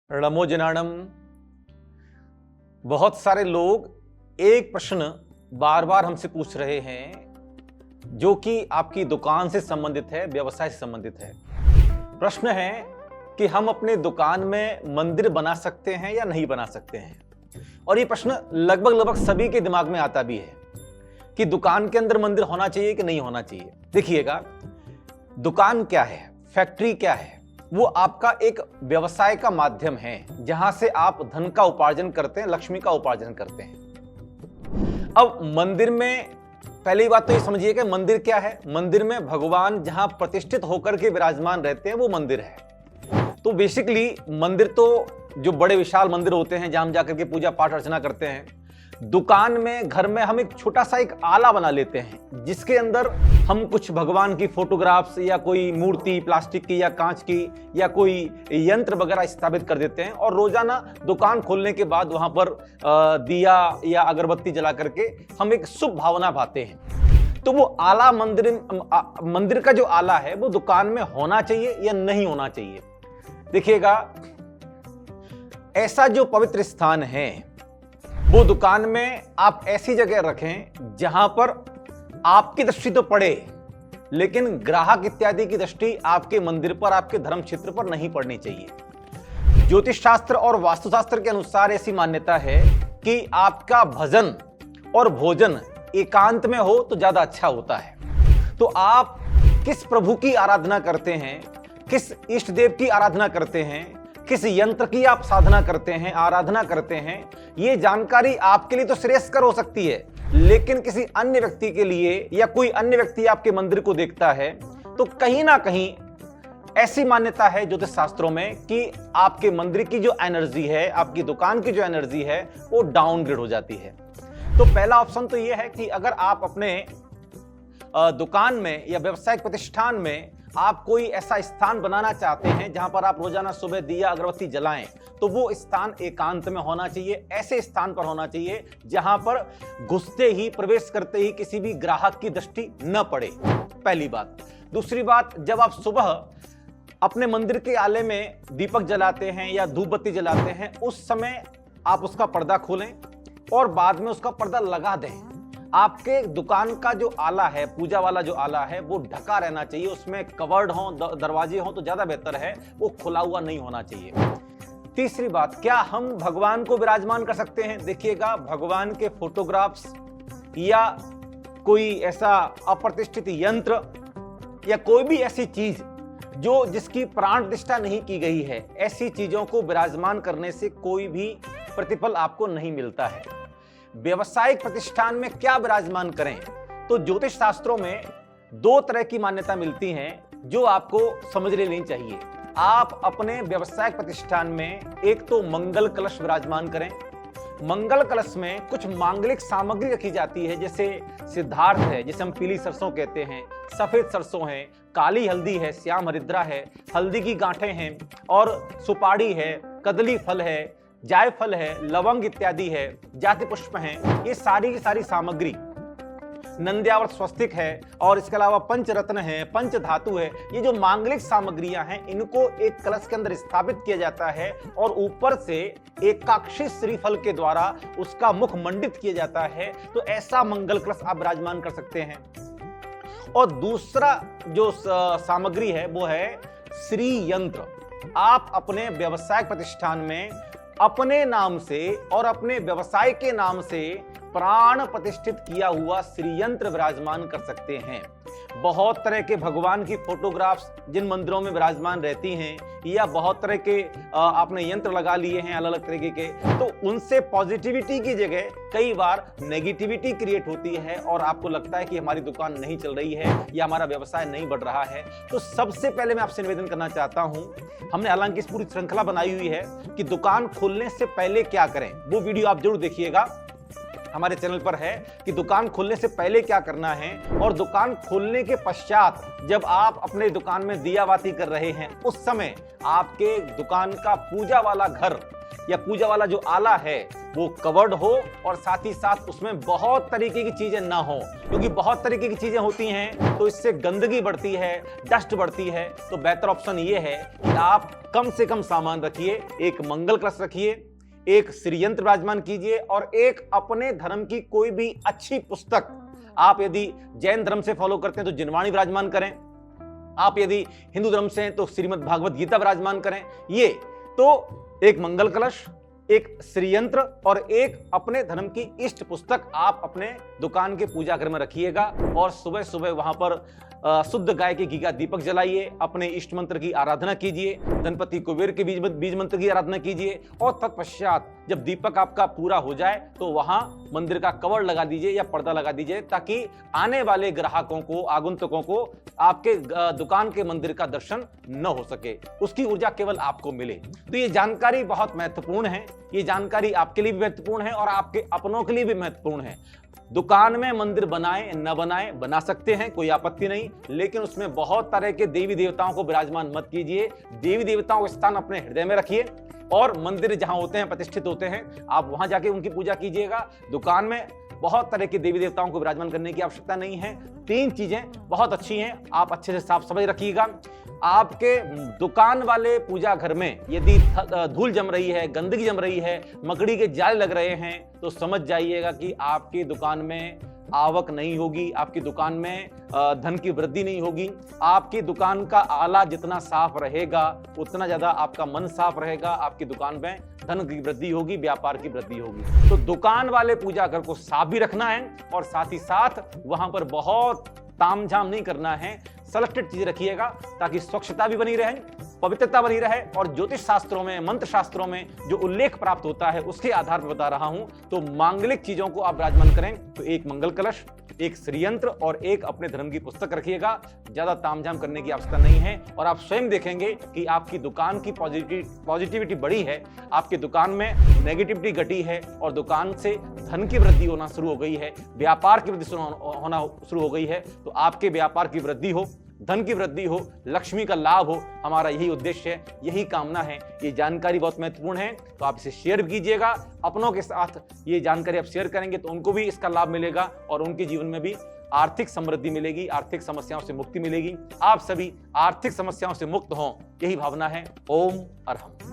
णमोजनाणम। बहुत सारे लोग एक प्रश्न बार बार हमसे पूछ रहे हैं जो कि आपकी दुकान से संबंधित है, व्यवसाय से संबंधित है। प्रश्न है कि हम अपने दुकान में मंदिर बना सकते हैं या नहीं बना सकते हैं। और ये प्रश्न लगभग सभी के दिमाग में आता भी है कि दुकान के अंदर मंदिर होना चाहिए कि नहीं होना चाहिए। देखिएगा, दुकान क्या है, फैक्ट्री क्या है, वो आपका एक व्यवसाय का माध्यम है जहां से आप धन का उपार्जन करते हैं, लक्ष्मी का उपार्जन करते हैं। अब मंदिर में पहली बात तो ये समझिए कि मंदिर क्या है। मंदिर में भगवान जहां प्रतिष्ठित होकर के विराजमान रहते हैं वो मंदिर है। तो बेसिकली मंदिर तो जो बड़े विशाल मंदिर होते हैं जहां हम जाकर के पूजा पाठ अर्चना करते हैं, दुकान में, घर में हम एक छोटा सा एक आला बना लेते हैं जिसके अंदर हम कुछ भगवान की फोटोग्राफ्स या कोई मूर्ति प्लास्टिक की या कांच की या कोई यंत्र वगैरह स्थापित कर देते हैं और रोजाना दुकान खोलने के बाद वहां पर दिया या अगरबत्ती जला करके हम एक शुभ भावना पाते हैं। तो वो आला मंदिर का जो आला है वो दुकान में होना चाहिए या नहीं होना चाहिए। देखिएगा, ऐसा जो पवित्र स्थान है वो दुकान में आप ऐसी जगह रखें जहां पर आपकी दृष्टि तो पड़े लेकिन ग्राहक इत्यादि की दृष्टि आपके मंदिर पर, आपके धर्म क्षेत्र पर नहीं पड़नी चाहिए। ज्योतिष शास्त्र और वास्तुशास्त्र के अनुसार ऐसी मान्यता है कि आपका भजन और भोजन एकांत में हो तो ज्यादा अच्छा होता है। तो आप किस प्रभु की आराधना करते हैं, किस इष्ट देव की आराधना करते हैं, किस यंत्र की आप साधना करते हैं, आराधना करते हैं, ये जानकारी आपके लिए तो श्रेयस्कर हो सकती है, लेकिन किसी अन्य व्यक्ति के लिए या कोई अन्य व्यक्ति आपके मंदिर को देखता है तो कहीं ना कहीं ऐसी मान्यता है ज्योतिष शास्त्रों में कि आपके मंदिर की जो एनर्जी है, आपकी दुकान की जो एनर्जी है वो डाउनग्रेड हो जाती है। तो पहला ऑप्शन तो ये है कि अगर आप अपने दुकान में या व्यवसायिक प्रतिष्ठान में आप कोई ऐसा स्थान बनाना चाहते हैं जहां पर आप रोजाना सुबह दिया अगरबत्ती जलाएं, तो वो स्थान एकांत में होना चाहिए। ऐसे स्थान पर होना चाहिए जहां पर घुसते ही, प्रवेश करते ही किसी भी ग्राहक की दृष्टि न पड़े, पहली बात। दूसरी बात, जब आप सुबह अपने मंदिर के आले में दीपक जलाते हैं या धूप बत्ती जलाते हैं, उस समय आप उसका पर्दा खोलें और बाद में उसका पर्दा लगा दें। आपके दुकान का जो आला है, पूजा वाला जो आला है, वो ढका रहना चाहिए, उसमें कवर्ड हो, दरवाजे हो तो ज्यादा बेहतर है, वो खुला हुआ नहीं होना चाहिए। तीसरी बात, क्या हम भगवान को विराजमान कर सकते हैं? देखिएगा, भगवान के फोटोग्राफ्स या कोई ऐसा अप्रतिष्ठित यंत्र या कोई भी ऐसी चीज जो जिसकी प्राण प्रतिष्ठा नहीं की गई है, ऐसी चीजों को विराजमान करने से कोई भी प्रतिफल आपको नहीं मिलता है। व्यवसायिक प्रतिष्ठान में क्या विराजमान करें? तो ज्योतिष शास्त्रों में दो तरह की मान्यता मिलती हैं जो आपको समझ लेनी चाहिए। आप अपने व्यवसायिक प्रतिष्ठान में एक तो मंगल कलश विराजमान करें। मंगल कलश में कुछ मांगलिक सामग्री रखी जाती है, जैसे सिद्धार्थ है, जिसे हम पीली सरसों कहते हैं, सफेद सरसों है, काली हल्दी है, श्याम हरिद्रा है, हल्दी की गांठें हैं और सुपारी है, कदली फल है, जायफल है, लवंग इत्यादि है, जाति पुष्प हैं। ये सारी की सारी सामग्री, नंद्यावर्त स्वस्तिक है और इसके अलावा पंचरत्न है, पंच धातु है। ये जो मांगलिक सामग्रियां हैं, इनको एक कलश के अंदर स्थापित किया जाता है और ऊपर से एकाक्षी श्रीफल के द्वारा उसका मुख मंडित किया जाता है। तो ऐसा मंगल कलश आप विराजमान कर सकते हैं। और दूसरा जो सामग्री है वो है श्री यंत्र। आप अपने व्यवसायिक प्रतिष्ठान में अपने नाम से और अपने व्यवसाय के नाम से प्राण प्रतिष्ठित किया हुआ श्री यंत्र विराजमान कर सकते हैं। बहुत तरह के भगवान की फोटोग्राफ्स जिन मंदिरों में विराजमान रहती हैं या बहुत तरह के आपने यंत्र लगा लिए हैं अलग अलग तरीके के, तो उनसे पॉजिटिविटी की जगह कई बार नेगेटिविटी क्रिएट होती है और आपको लगता है कि हमारी दुकान नहीं चल रही है या हमारा व्यवसाय नहीं बढ़ रहा है। तो सबसे पहले मैं आपसे निवेदन करना चाहता हूं, हमने हालांकि इस पूरी श्रृंखला बनाई हुई है कि दुकान खोलने से पहले क्या करें, वो वीडियो आप जरूर देखिएगा, हमारे चैनल पर है कि दुकान खोलने से पहले क्या करना है और दुकान खोलने के पश्चात जब आप अपने दुकान में दिया बाती कर रहे हैं उस समय आपके दुकान का पूजा वाला घर या पूजा वाला जो आला है वो कवर्ड हो और साथ ही साथ उसमें बहुत तरीके की चीजें ना हो, क्योंकि बहुत तरीके की चीजें होती हैं तो इससे गंदगी बढ़ती है, डस्ट बढ़ती है। तो बेहतर ऑप्शन ये है कि आप कम से कम सामान रखिए, एक मंगल कलश रखिए, एक श्री यंत्र विराजमान कीजिए और एक अपने धर्म की कोई भी अच्छी पुस्तक, आप यदि जैन धर्म से फॉलो करते हैं तो जिनवाणी विराजमान करें, आप यदि हिंदू धर्म से हैं तो श्रीमद् भागवत गीता विराजमान करें। ये तो एक मंगल कलश, एक श्री यंत्र और एक अपने धर्म की इष्ट पुस्तक आप अपने दुकान के पूजा घर में रखिएगा और सुबह सुबह वहां पर शुद्ध गाय के घी का दीपक जलाइए, अपने इष्ट मंत्र की आराधना कीजिए, गणपति कुबेर के बीज मंत्र की आराधना कीजिए और तत्पश्चात जब दीपक आपका पूरा हो जाए तो वहां मंदिर का कवर लगा दीजिए या पर्दा लगा दीजिए, ताकि आने वाले ग्राहकों को, आगंतुकों को आपके दुकान के मंदिर का दर्शन न हो सके, उसकी ऊर्जा केवल आपको मिले। तो ये जानकारी बहुत महत्वपूर्ण है, ये जानकारी आपके लिए भी महत्वपूर्ण है और आपके अपनों के लिए भी महत्वपूर्ण है। दुकान में मंदिर बनाए न बनाए, बना सकते हैं, कोई आपत्ति नहीं, लेकिन उसमें बहुत तरह के देवी देवताओं को विराजमान मत कीजिए। देवी देवताओं का स्थान अपने हृदय में रखिए और मंदिर जहां होते हैं, प्रतिष्ठित होते हैं, आप वहां जाके उनकी पूजा कीजिएगा। दुकान में बहुत तरह के देवी देवताओं को विराजमान करने की आवश्यकता नहीं है। 3 चीजें बहुत अच्छी हैं, आप अच्छे से साफ सफाई रखिएगा। आपके दुकान वाले पूजा घर में यदि धूल जम रही है, गंदगी जम रही है, मकड़ी के जाल लग रहे हैं, तो समझ जाइएगा कि आपकी दुकान में आवक नहीं होगी, आपकी दुकान में धन की वृद्धि नहीं होगी। आपकी दुकान का आला जितना साफ रहेगा उतना ज्यादा आपका मन साफ रहेगा, आपकी दुकान में धन की वृद्धि होगी, व्यापार की वृद्धि होगी। तो दुकान वाले पूजा घर को साफ भी रखना है और साथ ही साथ वहां पर बहुत तामझाम नहीं करना है, सेलेक्टेड चीज रखिएगा ताकि स्वच्छता भी बनी रहे, पवित्रता बनी रहे। और ज्योतिष शास्त्रों में, मंत्र शास्त्रों में जो उल्लेख प्राप्त होता है उसके आधार पर बता रहा हूं, तो मांगलिक चीजों को आप विराजमान करें तो एक मंगल कलश, एक श्री यंत्र और एक अपने धर्म की पुस्तक रखिएगा। ज्यादा तामझाम करने की आवश्यकता नहीं है और आप स्वयं देखेंगे कि आपकी दुकान की पॉजिटिविटी बढ़ी है, आपकी दुकान में नेगेटिविटी घटी है और दुकान से धन की वृद्धि होना शुरू हो गई है, व्यापार की वृद्धि होना शुरू हो गई है। तो आपके व्यापार की वृद्धि हो, धन की वृद्धि हो, लक्ष्मी का लाभ हो, हमारा यही उद्देश्य है, यही कामना है। ये जानकारी बहुत महत्वपूर्ण है, तो आप इसे शेयर कीजिएगा अपनों के साथ। ये जानकारी आप शेयर करेंगे तो उनको भी इसका लाभ मिलेगा और उनके जीवन में भी आर्थिक समृद्धि मिलेगी, आर्थिक समस्याओं से मुक्ति मिलेगी। आप सभी आर्थिक समस्याओं से मुक्त हों, यही भावना है। ओम अरहम।